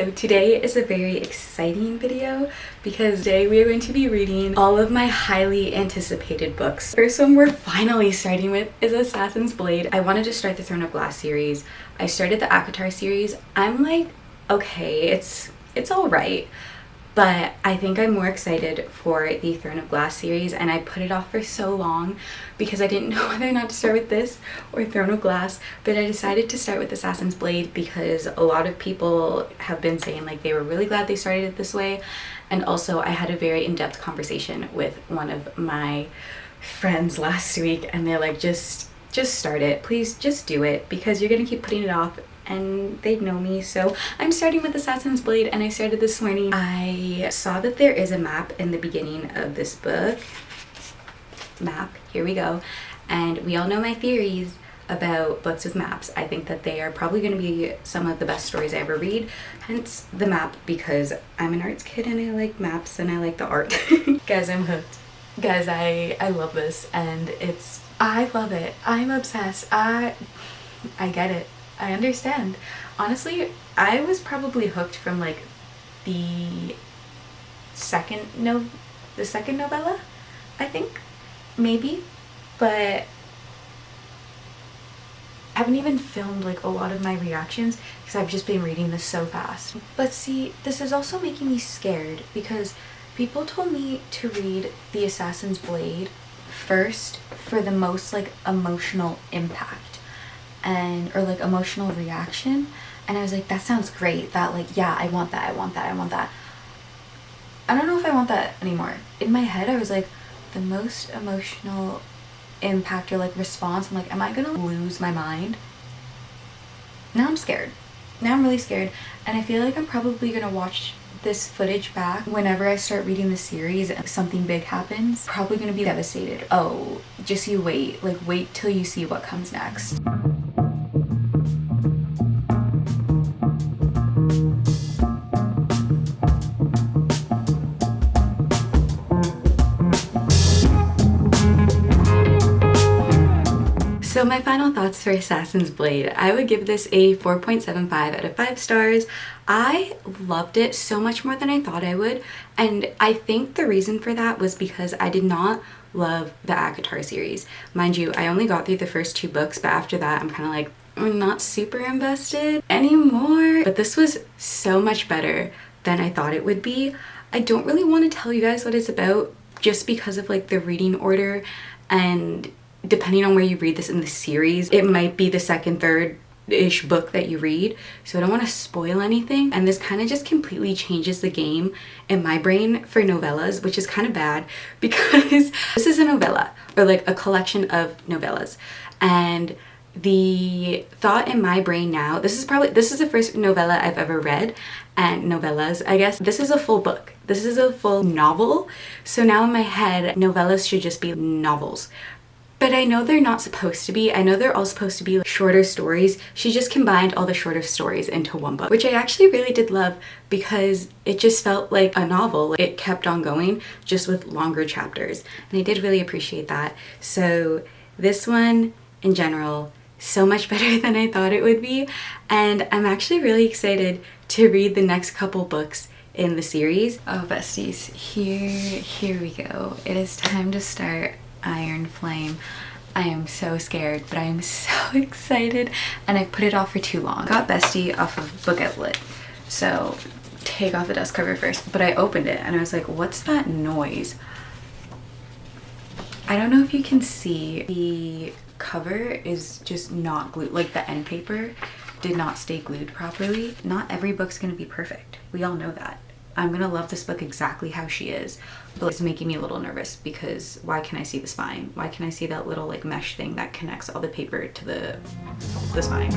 So today is a very exciting video because today we are going to be reading all of my highly anticipated books. First one we're finally starting with is Assassin's Blade. I wanted to start the Throne of Glass series. I started the ACOTAR series. I'm like, okay, it's all right. But I think I'm more excited for the Throne of Glass series, and I put it off for so long because I didn't know whether or not to start with this or Throne of Glass, but I decided to start with Assassin's Blade because a lot of people have been saying like they were really glad they started it this way. And also I had a very in-depth conversation with one of my friends last week, and they're like, just start it, please, just do it, because you're gonna keep putting it off. And they know me, so I'm starting with Assassin's Blade, and I started this morning. I saw that there is a map in the beginning of this book. Map, here we go. And we all know my theories about books with maps. I think that they are probably going to be some of the best stories I ever read, hence the map, because I'm an arts kid and I like maps and I like the art. Guys, I'm hooked. Guys, I love this, and I love it. I'm obsessed. I get it. I understand. Honestly, I was probably hooked from like the second novella, I think, maybe, but I haven't even filmed like a lot of my reactions because I've just been reading this so fast. But see, this is also making me scared because people told me to read the Assassin's Blade first for the most like emotional impact or like emotional reaction, and I was like, that sounds great, that like, yeah, I want that. I don't know if I want that anymore. In my head I was like, the most emotional impact or like response, I'm like, am I gonna lose my mind? Now I'm scared. Now I'm really scared, and I feel like I'm probably gonna watch this footage back whenever I start reading the series and something big happens. Probably gonna be devastated. Oh, just you wait. Like, wait till you see what comes next. So my final thoughts for Assassin's Blade. I would give this a 4.75 out of 5 stars. I loved it so much more than I thought I would, and I think the reason for that was because I did not love the ACOTAR series. Mind you, I only got through the first 2 books, but after that I'm kind of like, I'm not super invested anymore. But this was so much better than I thought it would be. I don't really want to tell you guys what it's about just because of like the reading order, and depending on where you read this in the series, it might be the second, third-ish book that you read, so I don't want to spoil anything. And this kind of just completely changes the game in my brain for novellas, which is kind of bad because this is a novella, or like a collection of novellas, and the thought in my brain now, this is the first novella I've ever read, and novellas, I guess, this is a full book. This is a full novel, so now in my head, novellas should just be novels. But I know they're not supposed to be. I know they're all supposed to be like shorter stories. She just combined all the shorter stories into one book, which I actually really did love because it just felt like a novel. It kept on going just with longer chapters, and I did really appreciate that. So this one in general, so much better than I thought it would be, and I'm actually really excited to read the next couple books in the series. Oh besties, here we go. It is time to start Iron Flame. I am so scared, but I am so excited, and I put it off for too long. Got Bestie off of Book Outlet, so take off the dust cover first, but I opened it and I was like, what's that noise? I don't know if you can see, the cover is just not glued, like the end paper did not stay glued properly. Not every book's gonna be perfect, we all know that. I'm gonna love this book exactly how she is, but it's making me a little nervous because why can I see the spine? Why can I see that little like mesh thing that connects all the paper to the spine?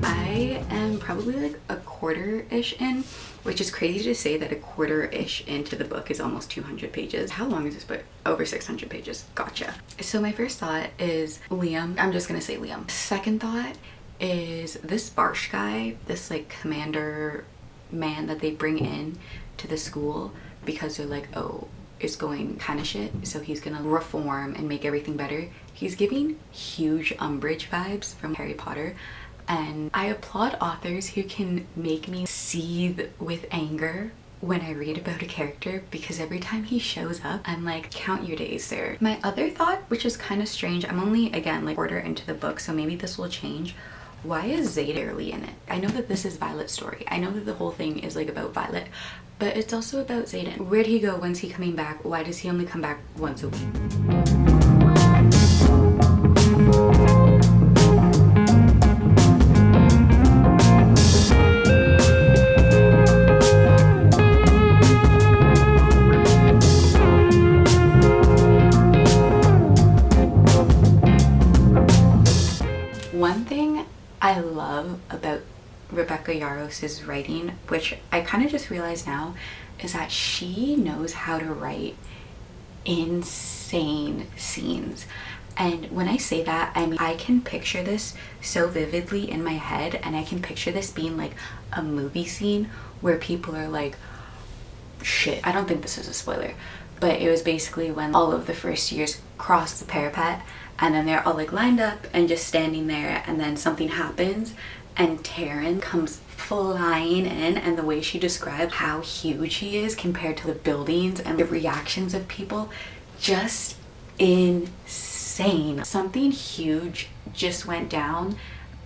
I am probably like a quarter-ish in, which is crazy to say that a quarter-ish into the book is almost 200 pages. How long is this book? Over 600 pages. Gotcha. So my first thought is Liam. I'm just gonna say Liam. Second thought is this Barsh guy, this like commander man that they bring in to the school because they're like, oh, is going kind of shit, so he's gonna reform and make everything better. He's giving huge Umbridge vibes from Harry Potter, and I applaud authors who can make me seethe with anger when I read about a character, because every time he shows up, I'm like, count your days, sir. My other thought, which is kind of strange, I'm only, again, like, quarter into the book, so maybe this will change. Why is Zeta barely in it? I know that this is Violet's story. I know that the whole thing is like about Violet, but it's also about Zayden. Where'd he go? When's he coming back? Why does he only come back once a week? One thing I love about Rebecca Yarros' writing, which I kind of just realized now, is that she knows how to write insane scenes. And when I say that, I mean, I can picture this so vividly in my head, and I can picture this being like a movie scene where people are like, shit. I don't think this is a spoiler, but it was basically when all of the first years cross the parapet, and then they're all like lined up and just standing there, and then something happens and Taryn comes flying in, and the way she described how huge he is compared to the buildings and the reactions of people, just insane. Something huge just went down,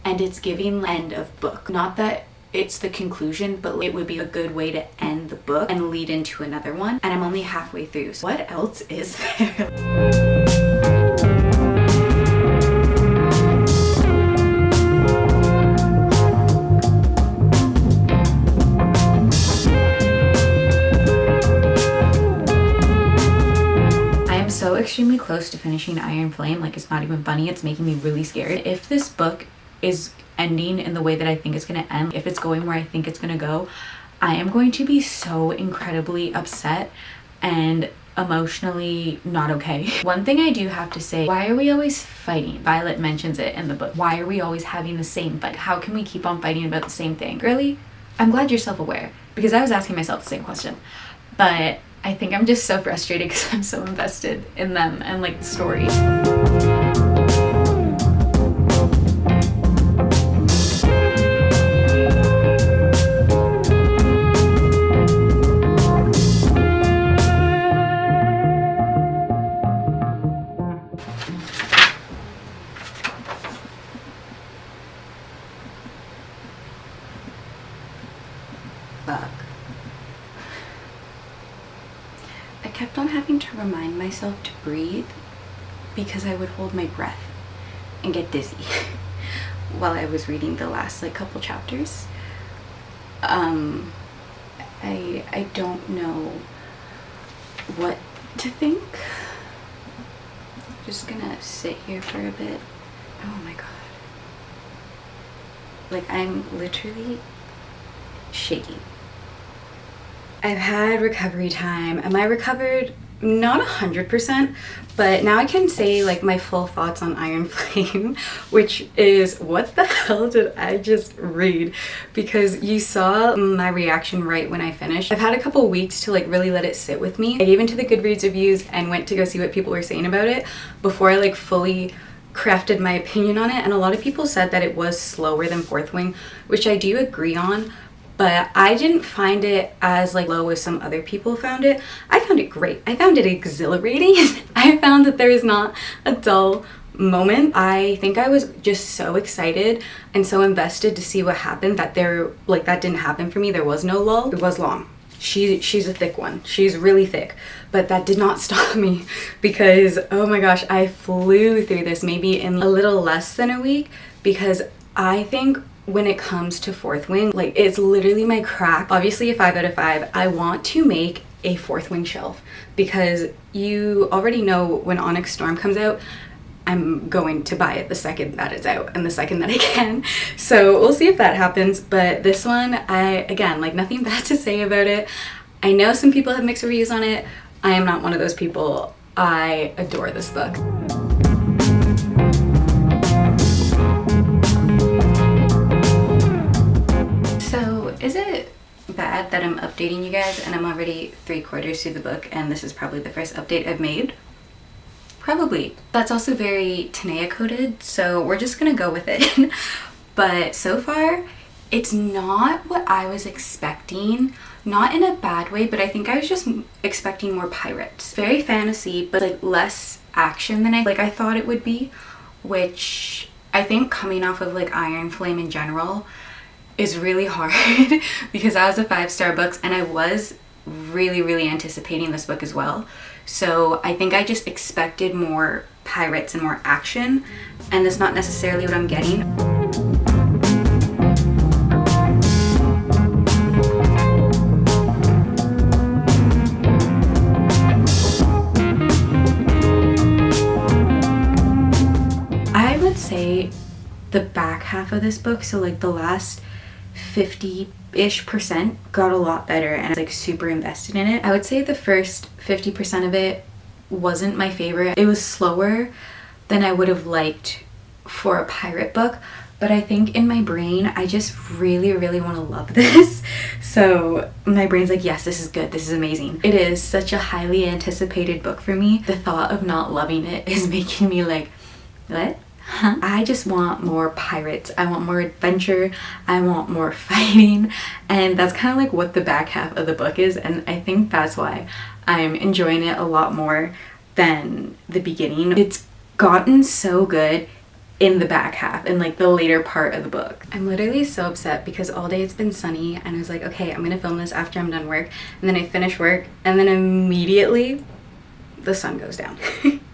and it's giving end of book. Not that it's the conclusion, but it would be a good way to end the book and lead into another one, and I'm only halfway through, so what else is there? So extremely close to finishing Iron Flame, like, it's not even funny. It's making me really scared. If this book is ending in the way that I think it's gonna end, if it's going where I think it's gonna go, I am going to be so incredibly upset and emotionally not okay. One thing I do have to say, why are we always fighting? Violet mentions it in the book. Why are we always having the same fight? How can we keep on fighting about the same thing? Girly, I'm glad you're self-aware, because I was asking myself the same question. But I think I'm just so frustrated because I'm so invested in them and like the story. Fuck. I kept on having to remind myself to breathe because I would hold my breath and get dizzy while I was reading the last like couple chapters. I don't know what to think. Just gonna sit here for a bit. Oh my god. Like, I'm literally shaking. I've had recovery time. Am I recovered? Not 100%, but now I can say like my full thoughts on Iron Flame, which is, what the hell did I just read? Because you saw my reaction right when I finished. I've had a couple weeks to like really let it sit with me. I gave into the Goodreads reviews and went to go see what people were saying about it before I like fully crafted my opinion on it, and a lot of people said that it was slower than Fourth Wing, which I do agree on. But I didn't find it as like low as some other people found it. I found it great. I found it exhilarating. I found that there is not a dull moment. I think I was just so excited and so invested to see what happened that that didn't happen for me. There was no lull. It was long. She's a thick one. She's really thick. But that did not stop me because, oh my gosh, I flew through this maybe in a little less than a week, because I think when it comes to Fourth Wing, like, it's literally my crack. Obviously a 5 out of 5. I want to make a Fourth Wing shelf, because you already know when Onyx Storm comes out, I'm going to buy it the second that it's out and the second that I can. So we'll see if that happens. But this one, again, like, nothing bad to say about it. I know some people have mixed reviews on it. I am not one of those people. I adore this book. Is it bad that I'm updating you guys and I'm already 3/4 through the book and this is probably the first update I've made. Probably. That's also very Tanea coded, so we're just gonna go with it. But so far, it's not what I was expecting. Not in a bad way, but I think I was just expecting more pirates. Very fantasy, but like less action than I thought it would be, which I think coming off of like Iron Flame in general is really hard because I was a 5-star book and I was really anticipating this book as well. So I think I just expected more pirates and more action, and that's not necessarily what I'm getting. I would say the back half of this book, so like the last 50-ish% got a lot better and I was like super invested in it. I would say the first 50% of it wasn't my favorite. It was slower than I would have liked for a pirate book, but I think in my brain I just really want to love this. So my brain's like, yes, this is good, this is amazing. It is such a highly anticipated book for me. The thought of not loving it is making me like, what? Huh? I just want more pirates. I want more adventure. I want more fighting. And that's kind of like what the back half of the book is. And I think that's why I'm enjoying it a lot more than the beginning. It's gotten so good in the back half and like the later part of the book. I'm literally so upset because all day it's been sunny and I was like, okay, I'm gonna film this after I'm done work. And then I finish work and then immediately the sun goes down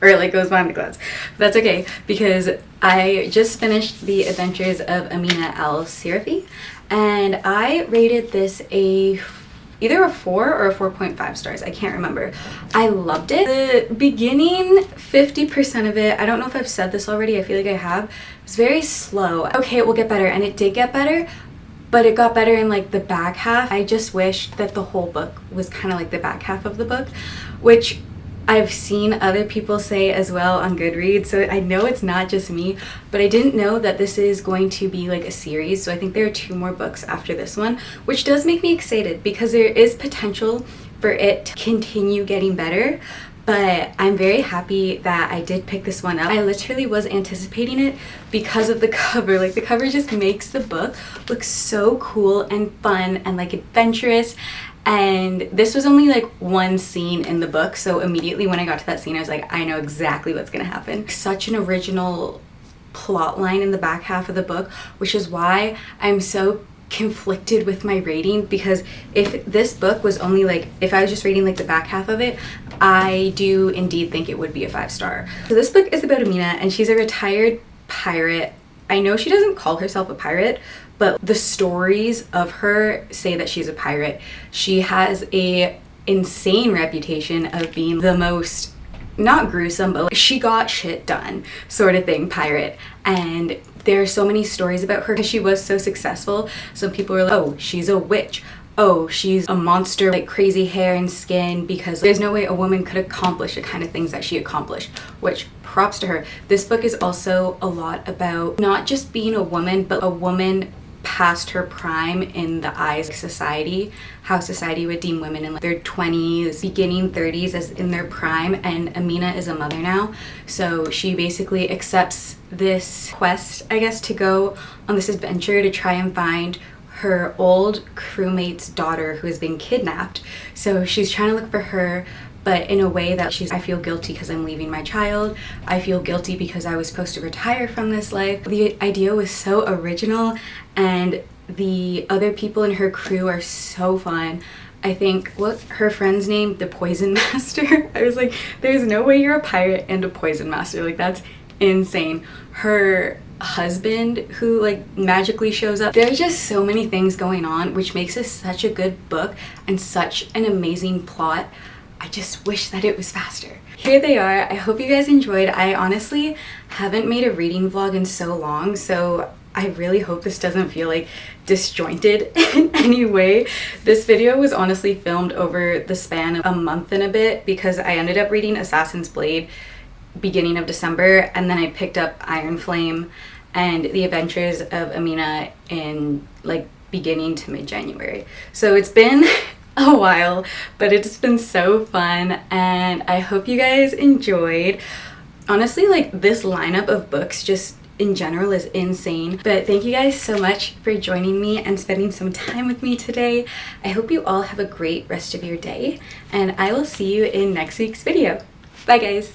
or like goes behind the clouds. But that's okay because I just finished The Adventures of Amina al Serafi and I rated this either a 4 or a 4.5 stars. I can't remember. I loved it. The beginning 50% of it, I don't know if I've said this already, I feel like I have, it was very slow. Okay, it will get better, and it did get better, but it got better in like the back half. I just wish that the whole book was kind of like the back half of the book, which I've seen other people say as well on Goodreads, so I know it's not just me, but I didn't know that this is going to be like a series, so I think there are 2 more books after this one, which does make me excited because there is potential for it to continue getting better. But I'm very happy that I did pick this one up. I literally was anticipating it because of the cover. Like the cover just makes the book look so cool and fun and like adventurous. And this was only like one scene in the book, so immediately when I got to that scene I was like, I know exactly what's gonna happen. Such an original plot line in the back half of the book, which is why I'm so conflicted with my rating, because if this book was only like, if I was just reading like the back half of it, I do indeed think it would be a 5-star. So this book is about Amina and she's a retired pirate. I know she doesn't call herself a pirate, but the stories of her say that she's a pirate. She has a insane reputation of being the most, not gruesome, but like she got shit done sort of thing pirate. And there are so many stories about her because she was so successful. Some people were like, oh, she's a witch. Oh, she's a monster, like crazy hair and skin, because there's no way a woman could accomplish the kind of things that she accomplished, which props to her. This book is also a lot about not just being a woman, but a woman past her prime in the eyes of society, how society would deem women in like their 20s, beginning 30s as in their prime. And Amina is a mother now, so she basically accepts this quest, I guess, to go on this adventure to try and find her old crewmate's daughter who has been kidnapped. So she's trying to look for her, but in a way that I feel guilty because I'm leaving my child. I feel guilty because I was supposed to retire from this life. The idea was so original and the other people in her crew are so fun. I think, what's her friend's name? The Poison Master. I was like, there's no way you're a pirate and a Poison Master. Like, that's insane. Her husband who like magically shows up. There are just so many things going on, which makes this such a good book and such an amazing plot. I just wish that it was faster. Here they are. I hope you guys enjoyed. I honestly haven't made a reading vlog in so long, so I really hope this doesn't feel like disjointed in any way. This video was honestly filmed over the span of a month and a bit because I ended up reading Assassin's Blade beginning of December, and then I picked up Iron Flame and The Adventures of Amina in like beginning to mid-January. So it's been a while, but it's been so fun, and I hope you guys enjoyed. Honestly, like, this lineup of books just in general is insane. But thank you guys so much for joining me and spending some time with me today. I hope you all have a great rest of your day, and I will see you in next week's video. Bye guys.